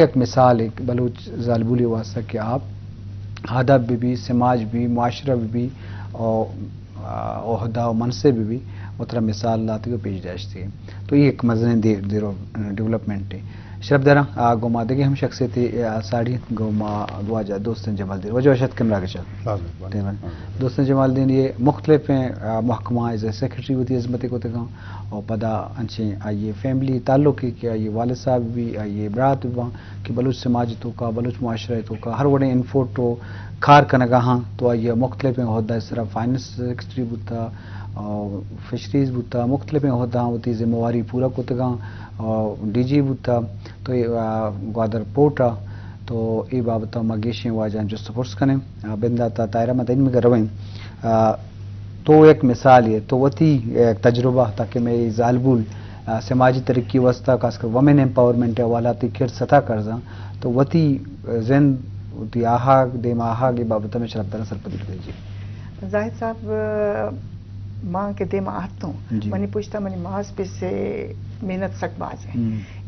ایک مثال ایک بلوچ زالبولی واسطہ کہ آپ ادب بھی سماج بھی معاشرہ بھی اور عہدہ و منصب بھی اترا مثال لاتے پیش داشتی ہے. تو یہ ایک مزن ڈیولپمنٹ ہے. شرف درا گوما دیکھیں ہم شخصیتی ساڑی گوما گواجہ دوستن جمال دین وجہ اشد کم راگ دوستن جمال دین یہ مختلف محکمہ ایز اے سیکرٹری ہوتی عظمت کو تگاں اور پدا انچیں آئیے فیملی تعلق ہے کہ آئیے والد صاحب بھی آئیے برات بھی کہ بلوچ سماج تو کا بلوچ معاشرہ تو کا ہر وڑے انفوٹو کھار کنگا ہاں تو آئیے مختلف عہدہ اس طرح فائننس سیکرٹری بوتا فشریز بوتا مختلف عہدہ ہوتی ذمہ واری پورا کو تگاں ڈی جی بوتا تو گوادر پورٹا تو ای بابت مگیشیں واجان جو سپورٹس کنے بندہ تا تائرہ مدین میں رویں تو ایک مثال ہے تو وتی تجربہ تاکہ میں زالبول سماجی ترقی وسطہ خاص کر وومن امپاورمنٹ حوالاتی کھیڑ سطح کرزاں تو وتی زند وتی آہاگ دیم آہاگ ای بابت میں شرف دارا سرپدی دیجیے. زاہد صاحب ماں کے دیم آہتوں منی پوچھتا منی ماس پہ سے محنت سک باز ہے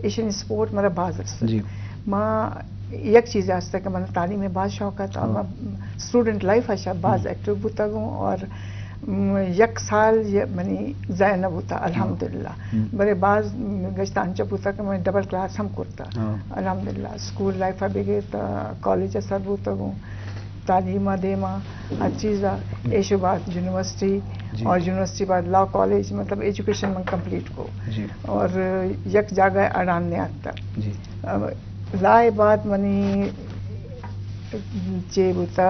ایشین سپورٹ میرا باز ہے ماں یک چیز آستا کہ من تعلیم میں باز شوق تھا میں اسٹوڈنٹ لائف اشا باز ایکٹیو بوتا گوں اور یک سال منی ضائع نہ ہوتا الحمدللہ برے بعض گشتان چپ ہوتا کہ میں ڈبل کلاس ہم کرتا الحمدللہ اسکول لائف بگے تا کالج سر بوتا گوں تعلیم دیما ہر چیز ایشو بعد یونیورسٹی اور یونیورسٹی بعد لا کالج مطلب ایجوکیشن من کمپلیٹ کو اور یک جگہ اڑان نے آتا لائے بعد منی چے بوتا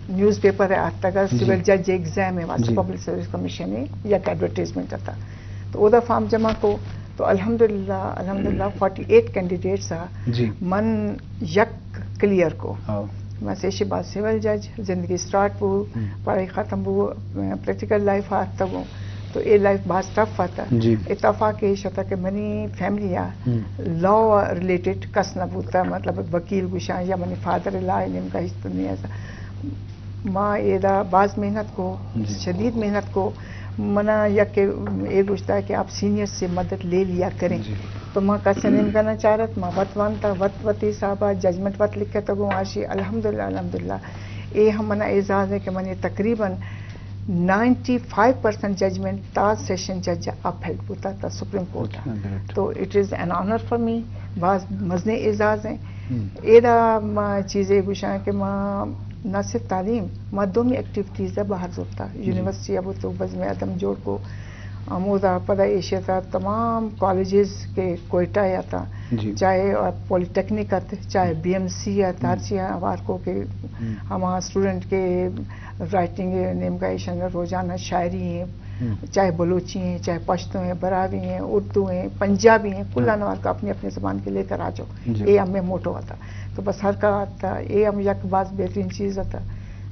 نیوز پیپر ہے آتا گا سول جج ایگزام ہے واسطے پبلک سروس کمیشن ہے یک ایڈورٹیزمنٹ آتا تو ادا فارم جمع کو تو الحمدللہ 48 کینڈیڈیٹس من یک کلیئر کو میں سے بعد سول جج زندگی سٹارٹ ہو پڑھائی ختم ہو پریکٹیکل لائف آتا ہوں تو یہ لائف بہت ٹف آتا اتفاق یہ ہوتا کہ منی فیملی لا ریلیٹڈ کس نہ بوتا مطلب وکیل گشاں یا منی فادر لا علم کا حصہ نہیں ایسا ماں یہ بعض محنت کو شدید محنت کو منا یا کہ یہ پوچھتا ہے کہ آپ سینئر سے مدد لے لیا کریں تو ماں کا سنیم کرنا چاہ رہا ماں وط وانتا وط وطی صاحبہ ججمنٹ وط لکھ کے تگوں آشی الحمدللہ یہ ہم منا اعزاز ہے کہ منی تقریباً 95% ججمنٹ تا سیشن جج اپ ہیلڈ ہوتا تھا سپریم کورٹ تو it is an honour for me بعض مزنے اعزاز ہیں ایدا چیزیں گوشاں کہ ماں نہ صرف تعلیم ماں دومی ایکٹیویٹیز ہے باہر ہوتا یونیورسٹی اب تو بزم عدم جوڑ کو آموزہ پدہ ایشیا تھا تمام کالجز کے کوئٹہ یا تھا چاہے پولی ٹیکنک چاہے بی ایم سی یا تارچیاں وار کو کہ ہمارا اسٹوڈنٹ کے رائٹنگ نیم کا ایشن روزانہ شاعری ہیں چاہے بلوچی ہیں چاہے پشتو ہیں براوی ہیں اردو ہیں پنجابی ہیں کل انوار کا اپنی اپنی زبان کے لے کر آ جاؤ یہ ہمیں موٹو آتا تو بس ہر کا آتا یہ ہم یک بعض بہترین چیز آتا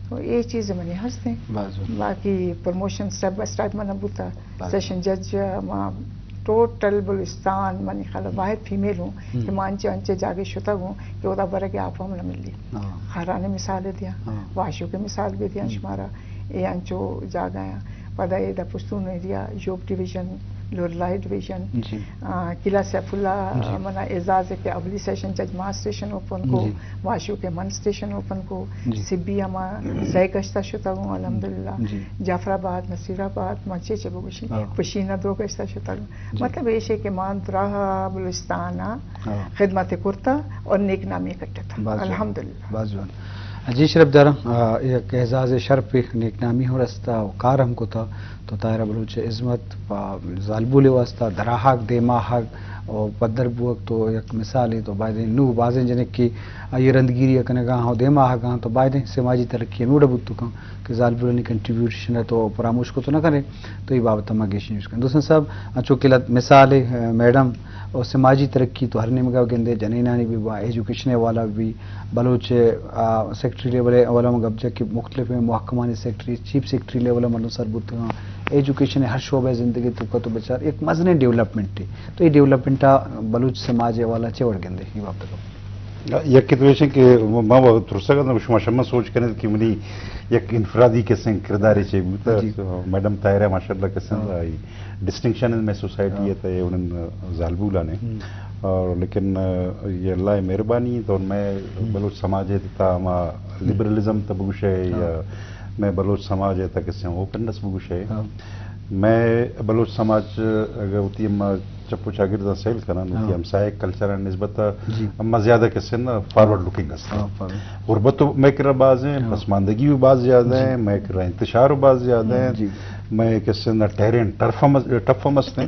تو یہ چیزیں منی ہنستے ہیں باقی پروموشن سٹیپ بائی سٹیپ من بوتا سیشن جج ماں ٹوٹل بلوچستان منی خیال واحد فیمیل ہوں کہ مانچے انچے جاگے شتا ہوں کہ وہ برے کے آپ ہم نہ مل لی خارانے مثال دیا واشو کے مثال بھی دیا شمارا یہ انچو جاگایا پدا یہ دا پشتون ایریا یوب ڈویژن لولائی ڈویژن قلعہ سیف اللہ منا اعزاز ہے کہ اولی سیشن جج ماں اسٹیشن اوپن کو واشو کے من اسٹیشن اوپن کو سبی ہما سہ گشتہ شتا ہوں الحمدللہ جعفر آباد نصیر آباد مچے چبو گشی پشینہ دو گشتہ شتا ہوں مطلب یہ کہ مان دراہ بلوچستانہ خدمت کرتا اور نیک نامی کٹتا تھا الحمدللہ. جی شرف دارا ایک اعزاز شرف نیک نامی ہو رستا و کار ہم کو تھا تو طاہرہ بلوچ عظمت زالبول واسطہ دراہاک دیماہاک اور پدر بوک تو ایک مثال ہے تو بائدیں نو بازیں جنہیں کی یہ رندگیری اکنے گاں ہو دیماہاک گاں تو بائدیں سماجی ترقی نوڑا بوتو کاں کہ زالبول نے کنٹریبیوشن ہے تو پراموش کو تو نہ کرے تو یہ بابت ہم آگے یوز کریں. دوستان صاحب چونکہ مثال ہے میڈم اور سماجی ترقی تو ہر نمگا گندے جنینانی بھی ایجوکیشن والا بھی بلوچ سیکٹری لیول والا گبجہ کی مختلف محکمانی سیکٹری چیف سیکٹری لیول منو سر بوتے ہیں ایجوکیشن ہر شعبہ زندگی تو بچار ایک مزنے ڈیولپمنٹ ہے تو یہ ڈیولپمنٹ بلوچ سماج والا چوڑ گندے یہ بات کو یکی کہ ما ترسگا شما شما سوچ کرنے کہ منی یک انفرادی قسم کرداری چاہیے بوتا میڈم طاہرہ ماشاءاللہ قسم ڈسٹنکشن میں سوسائٹی ہے تو انہوں زالبولا نے اور لیکن یہ اللہ مہربانی تو میں بلوچ سماج ہے تا ما لبرلزم تا بگوش ہے یا میں بلوچ سماج ہے تا قسم اوپننس بگوش ہے میں بلوچ سماج اگر ہوتی ہے چپو شاگردہ سیل کرنا ہوتی ہم سائے کلچر نسبت اما زیادہ کسی نا فارورڈ لوکنگ ہے غربت میں کرا باز ہیں پسماندگی بھی باز زیادہ ہیں میں کرا انتشار باز زیادہ ہیں میں کسی نا ٹیرین ٹف مستے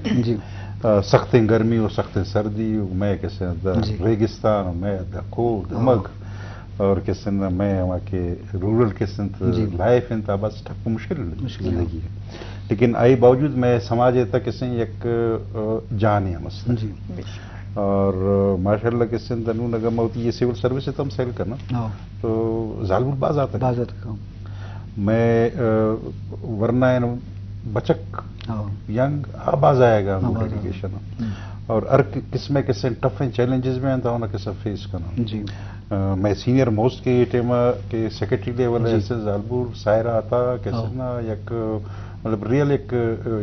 سخت گرمی اور سخت سردی میں کسی ریگستان میں دکو دمگ اور کسی نا میں وہاں کے رورل کسی لائف انتا بس ٹھپ مشکل زندگی ہے لیکن آئی باوجود میں سماج تک کسی یک جان ہے مسئلہ اور ماشاءاللہ کسی دنوں نگم ہوتی یہ سیول سروس تم سیل کرنا تو زالبول باز آتا میں ورنہ بچک ینگ آباز آئے گا ایڈوکیشن اور ہر قسم کسی ٹف چیلنجز میں آتا ہونا کیسا فیس کرنا میں سینئر موسٹ کے ٹیم کے سیکرٹری لیول ایسے زالبول سائرہ آتا کیسے نا یک مطلب ریئل ایک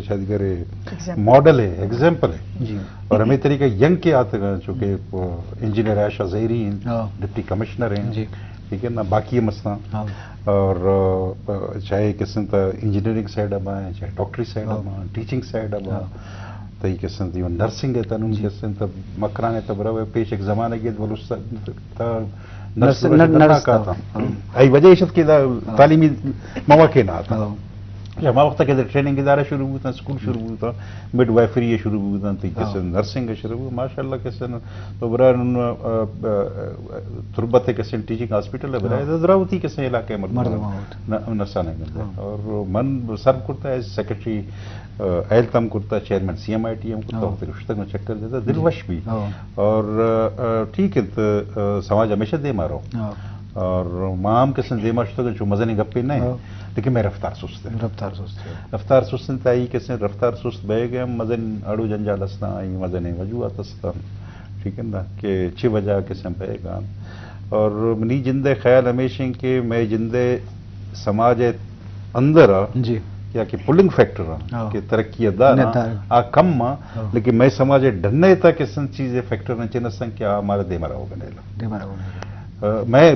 شاید کرے ماڈل ہے ایگزامپل ہے اور ہمیں طریقہ ینگ کے آتے گا چونکہ انجینئر عائشہ زہری ہیں ڈپٹی کمشنر ہیں ٹھیک ہے نا باقی مسئلہ اور چاہے قسم تا انجینئرنگ سائڈ اب آئیں چاہے ڈاکٹری سائڈ اب آئیں ٹیچنگ سائڈ اب آئیں تو یہ قسم تا نرسنگ ہے تنون قسم تا مکران ہے تا برا پیش ایک زمانہ گید بلوچ تا نرس کا تھا ای وجہ عشت کی تعلیمی مواقع نہ آتا یا ما وقت کے ٹریننگ ادارہ شروع ہوتا اسکول شروع ہوتا مڈ وائفری شروع ہوتا تو کیسے نرسنگ شروع ہوا ماشاءاللہ کیسے تو برائے تربت کیسے ٹیچنگ ہاسپٹل ہے برائے دراوتی کیسے علاقے نرسانے گندے اور من سرب کرتا ہے سیکرٹری ایل تم کرتا chairman C M I T M کرتا پھر اس تک میں چکر دیتا دلوش بھی اور ٹھیک ہے سماج ہمیشہ دے مارو اور مام کسن دے ماشتا جو مزنی گپے نہیں لیکن میں رفتار سست ہے رفتار سست تائی کسن رفتار سست بے گئے مزن اڑو جنجال اسنا آئی مزن وجوہات استا ٹھیک ہے نا کہ چھ وجہ کسن بے گا اور منی جندے خیال ہمیشہ کہ میں جندے سماج اندر یا کہ پولنگ فیکٹر کہ ترقی دار کم لیکن میں سماج ڈھنے تک کسن چیزیں فیکٹر نہ چنس کیا ہمارا دے مرا ہوگا نہیں میں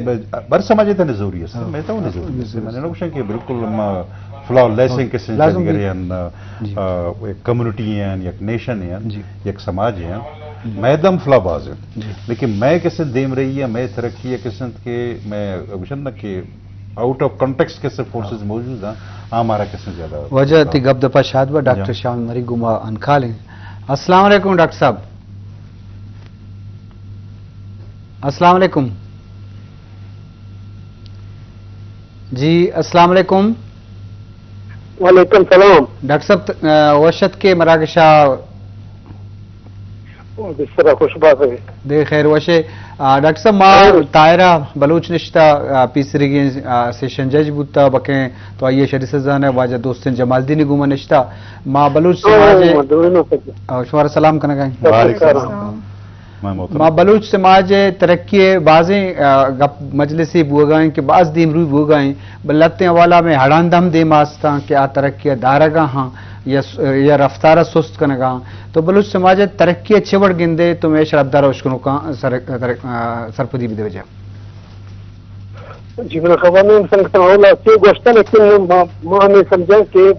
بر سماجی تھا ضروری ہے میں تو ضروری میں نے نوشن کہ بالکل فلا لیسنگ کے سنجھے کرے ایک کمیونٹی ہیں ایک نیشن ہے ایک سماج ہے میں دم فلا باز ہے لیکن میں کیسے دیم رہی ہے میں ترقی ہے کیسے کہ میں وشن نہ کہ آؤٹ آف کانٹیکسٹ کیسے فورسز موجود ہیں ہمارا کیسے زیادہ وجہ تھی گپ دپا شادبہ ڈاکٹر شاہ مری گما انکھالیں السلام علیکم ڈاکٹر صاحب السلام علیکم جی السلام علیکم وعلیکم السلام ڈاکٹر صاحب وشت کے مراکشہ خوش بات ہے دے خیر وشے ڈاکٹر صاحب ما طاہرہ بلوچ نشتہ پیسری سیشن جج بوتا بکیں تو آئیے شریف سزان ہے واجہ دوستن جمال الدین گوما نشتہ ما بلوچ سماج شمار سلام کرنا گئیں ما بلوچ سماج ترقی بعضیں مجلسی بو گئیں کہ بعض دیم روی بو گئیں بلتے والا میں ہڑاندم دے ماستا کہ آ ترقی دارگاں ہاں یا رفتارہ سست کنگا تو بلوچ سماج ترقی چھوڑ گندے تو میں شراب دارہ اشکنوں کا سرپدی بھی دے وجہ جی میں قوانین سنگتن اولا سے گوشتا لیکن ماں ہمیں سمجھا کہ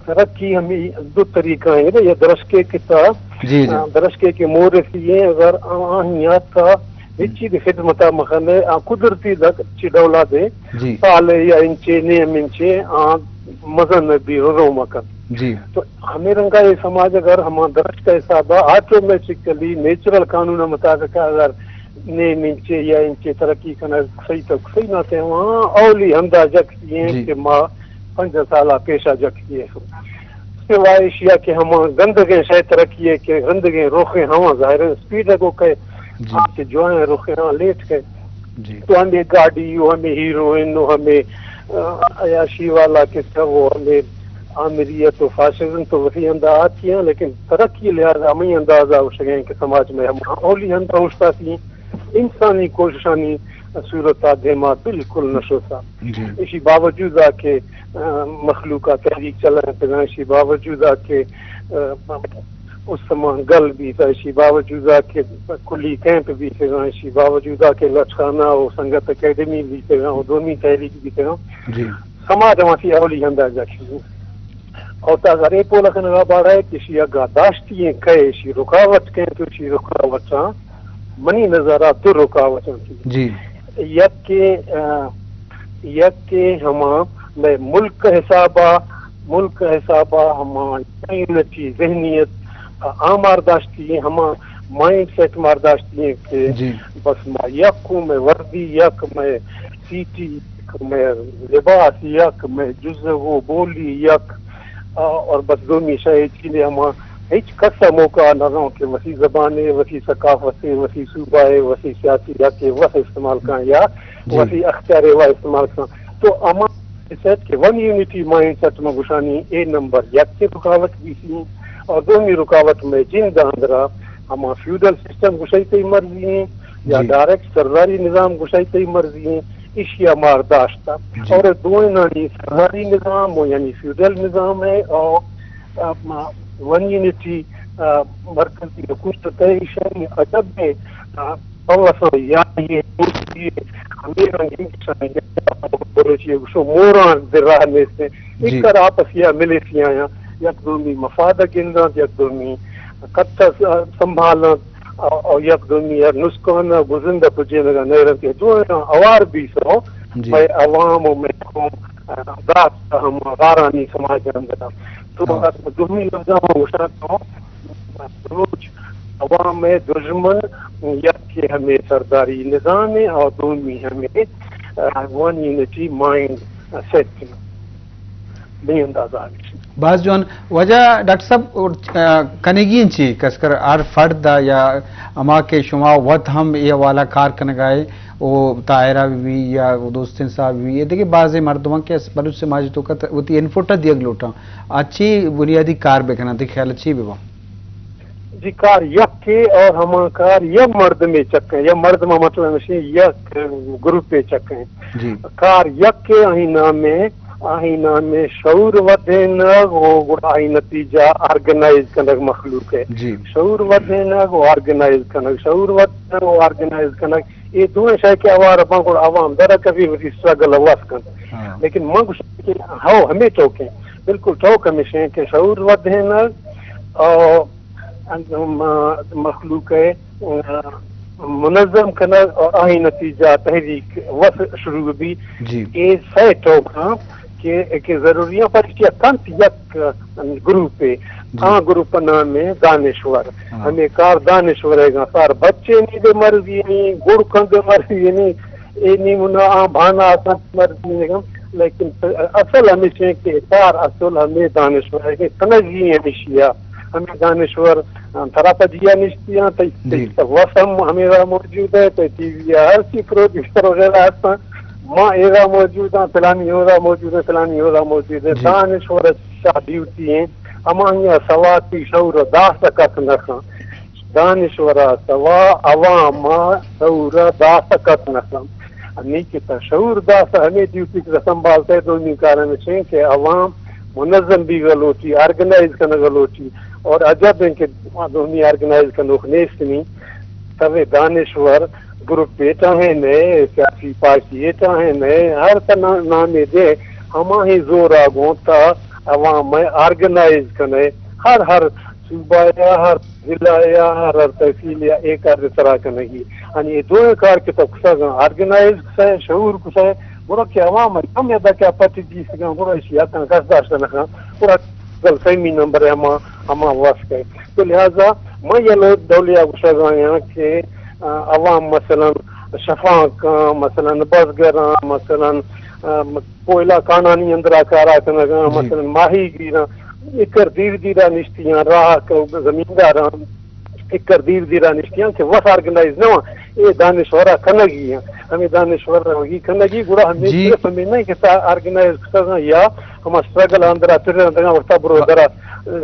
ترقی ہمیں دو طریقہ ہیں یا درشکے کتاب درشکے کے مورسی ہیں اگر آہنیات کا اچھی دی خدمتہ مخانے قدرتی چی دولا دے سالے یا انچے نیم انچے مزن بھی رو مکن تو ہمیں رنگا یہ سماج اگر ہمان درش کا حساب آٹومیٹکلی نیچرل قانون مطابق اگر نیم انچے یا انچے ترقی کرنا صحیح تک صحیح نہ تھے وہاں اولی ہمدہ جکتی ہیں کہ ماں 5 سالہ پیشہ جکتی ہے سوائے اشیاء کہ ہم گندگیں شاید ترقی ہے کہ گندگیں روخیں ہوا ظاہر ہے سپیڈ کو کہ کہ جو ہیں روخیں ہوا لیٹ کے تو ہمیں گاڑی ہمیں ہیروئن ہمیں عیاشی والا کہ وہ ہمیں آمریت و فاشزم تو وہی انداز آتی ہیں لیکن ترقی لحاظ ہمیں اندازہ ہو سکیں کہ سماج میں ہم اولی اندازہ ہوتا تھی انسانی کوششانی صورت دھیما بالکل نشو سا جی اسی باوجود کہ مخلوقہ تحریک چلائیں پہ اسی باوجود کہ اس سمان گل بھی تھا اسی باوجود کہ کلی کیمپ بھی تھے اسی باوجود کہ لچکانہ اور سنگت اکیڈمی بھی تھے دومی تحریک بھی تھے جی سماج وہاں اولی اندازہ کی اور اگر یہ پول لگا باڑا ہے کہ اسی اگا داشتی کہے اسی رکاوٹ کہیں تو اسی رکاوٹ منی نظارہ تو رکاوٹ کی جی یک کے ہما میں ملک حسابہ ہما یونٹی ذہنیت آمارداشتی ہیں ہما مائنڈ سیٹ مارداشتی ہیں کہ جی بس ما یک کو میں وردی یک میں سیٹی یک میں لباس یک میں جزء وہ بولی یک اور بس دومی شاید چیزیں ہما ہیچ کسا موقع نہ رہوں کہ وسیع زبانیں وسیع ثقافتیں وسیع صوبہ وسیع سیاسی یا کہ وہ استعمال کریں یا وسیع اختیار وہ استعمال کریں تو اما سیٹ کہ ون یونٹی مائنڈ سیٹ میں گشانی اے نمبر یک سے رکاوٹ بھی سی اور دومی رکاوٹ میں جن داندرا ہما فیوڈل سسٹم گشائی تی مرضی ہیں یا ڈائریکٹ سرداری نظام گشائی تی مرضی ہیں اشیا مارداشتا اور دو نانی سرداری نظام ہو یعنی فیوڈل نظام ہے اور ون یونٹی مرکزی حکومت ہے ادب میں موران درراہ میں سے ایک کر آپس یا ملے سی آیا یک دومی مفاد گندان یک دومی کتا سنبھالنا اور یک دومی نسکان گزندہ پجے لگا نیرن کے دو اوار بھی سو میں عوام و میں ذات ہم غارانی سماج اندر تو دومی لفظاں وشاتا ہوں روچ عوام میں دشمن یک کے ہمیں سرداری نظام ہے اور دومی ہمیں ون یونٹی مائنڈ سیٹ نہیں اندازہ بعض جون وجہ ڈاکٹر صاحب کنگین چی کسکر ہر فرد یا اما کے شما وقت ہم یہ والا کار کنگائے وہ طاہرہ بھی یا وہ دوستن صاحب بھی یہ دیکھیں بعض مردمان کے بلوچ سماجی تو کا وہ تی انفوٹا دیا گلوٹا اچھی بنیادی کار بکنا تھی خیال اچھی بھی جی کار یک کے اور ہم کار یا مرد میں چکیں یا مرد میں مطلب یک گروپ پہ چکیں جی کار یک کے آئینہ میں شعور ودین وہ آئی نتیجہ آرگنائز کنگ مخلوق ہے جی شعور ودین وہ آرگنائز کنگ شعور ودین وہ آرگنائز کنگ یہ دونوں شاید کہ عوام درہ کبھی اسٹرگل واس کن لیکن منگ ہو ہمیں ٹوکیں بالکل ٹوک ہمیشہ کہ شعور ودین اور مخلوق ہے منظم کنگ اور آئی نتیجہ تحریک وس شروع بھی یہ سہ ٹوک کہ ضروریاں پر کنت یک گروپ ہے گروپ نام میں دانشور ہمیں کار دانشور ہے گا سار بچے نہیں دے مرضی نہیں گڑ کند مرضی نہیں اے نہیں منا بھانا آسان مرضی نہیں لیکن اصل ہمیشہ کہ کار اصل ہمیں دانشور ہے کہ تنگی ہمیشہ ہمیں دانشور تھراپا جیا نشتیاں وسم ہمیرا موجود ہے تو ٹی وی ہر سی پروڈیوسر وغیرہ ہستا ماں ایرا موجود ہیں فلانی ہو رہا موجود ہے فلانی ہو رہا موجود ہے دانشور شاہ ڈیوٹی ہیں ہمارا سواتی شعور داست کت نخاں دانشورہ سوا عوام شعور داست کت نخاں نیچتا شعور داست ہمیں ڈیوٹی کا سنبھالتا ہے دونوں کارن سے کہ عوام منظم بھی غلوٹی آرگنائز کرنا غلوٹی اور عجب ہے کہ دونوں آرگنائز کرنا نیست نہیں توے دانشور گروپ بیٹا ہے نئے سیاسی پارٹی ایٹا ہے نئے ہر طرح نام دے ہما ہی زور آگوں تا عوام میں آرگنائز کرنے ہر صوبہ یا ہر ضلع یا ہر تحصیل یا ایک طرح کا نہیں یعنی یہ دو کار کے تو کسا آرگنائز کسا ہے شعور کسا ہے برا کہ عوام ہے ہم یادا کیا پتی جی سکا برا اشیاء کس داشتا نکا پورا فہمی نمبر ہے ہما واسق ہے تو لہذا میں یہ لوگ دولیا کسا گایا کہ عوام مثلا شفاں کا مثلا بزگراں مثلا کوئلہ کانانی اندرا کارا کنگا مثلا ماہی گیراں اکر دیر دیرہ نشتیاں راہ زمینداراں اکر دیر دیرہ نشتیاں کہ وس آرگنائز نہ یہ دانشورہ کنگی ہیں ہمیں دانشورہ ہوگی کنگی گوڑا ہمیں صرف ہمیں نہیں کہ آرگنائز کرنا یا ہم اسٹرگل اندرا ترے اندرا وقتا برو درہ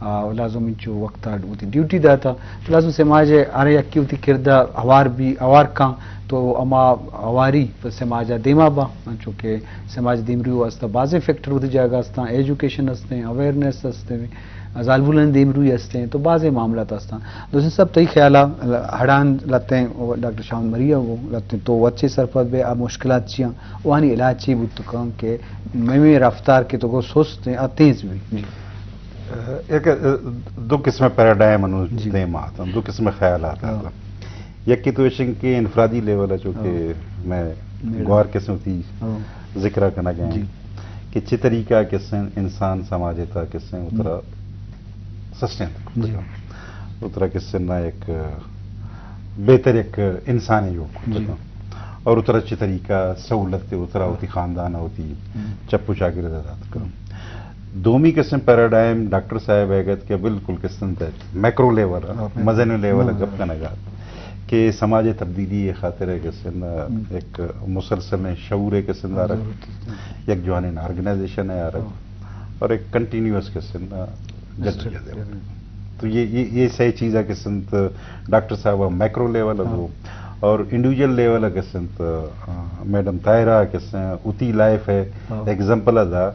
لازم انچو وقت ہوتی ڈیوٹی داتا لازم سماج ارے یکی ہوتی کردہ اوار بھی اوار کان تو اما اواری سماجہ دیما با چونکہ سماج دیمریو ہستا بعض فیکٹر ہوتی جگہ ہستا ایجوکیشن ہستے اویئرنیس ہستے زالبولن دیمروی ہستے ہیں تو بعض معاملات ہستا دوسرے سب تئی خیالہ ہڑان لتے ہیں ڈاکٹر شاہن مریا وہ لتے ہیں تو وچے سرپت بے اب مشکلات چیاں وہانی علاج چی بود کام کہ میں رفتار کے تو کو سست ہیں تیز بھی جی ایک دو قسم پیراڈائم دیمات دو قسم خیالات ہیں یک کی تو اشن کے انفرادی لیول ہے جو کہ میں غور قسم تھی ذکر کرنا گئے کہ چی طریقہ کسن انسان سماجتا کسن اترا سسٹین اترا کسن نہ ایک بہتر ایک انسانی جو اور اترا چی طریقہ سہولت اترا ہوتی خاندان ہوتی چپو چاکر دادات کروں دومی قسم پیراڈائم ڈاکٹر صاحب ایگت کہ بالکل قسم تک میکرو لیول ہے مزن لیول ہے گپ کا نگات کہ سماج تبدیلی خاطر ہے کہ سن ایک مسلسل شعور ہے کہ سن ایک جوان آرگنائزیشن ہے اور ایک کنٹینیوس کے سن تو یہ صحیح چیز ہے کہ سن ڈاکٹر صاحب میکرو لیول ہے وہ اور انڈیویجل لیول ہے کہ سن میڈم طاہرہ کہ سن اتی لائف ہے ایگزامپل ہے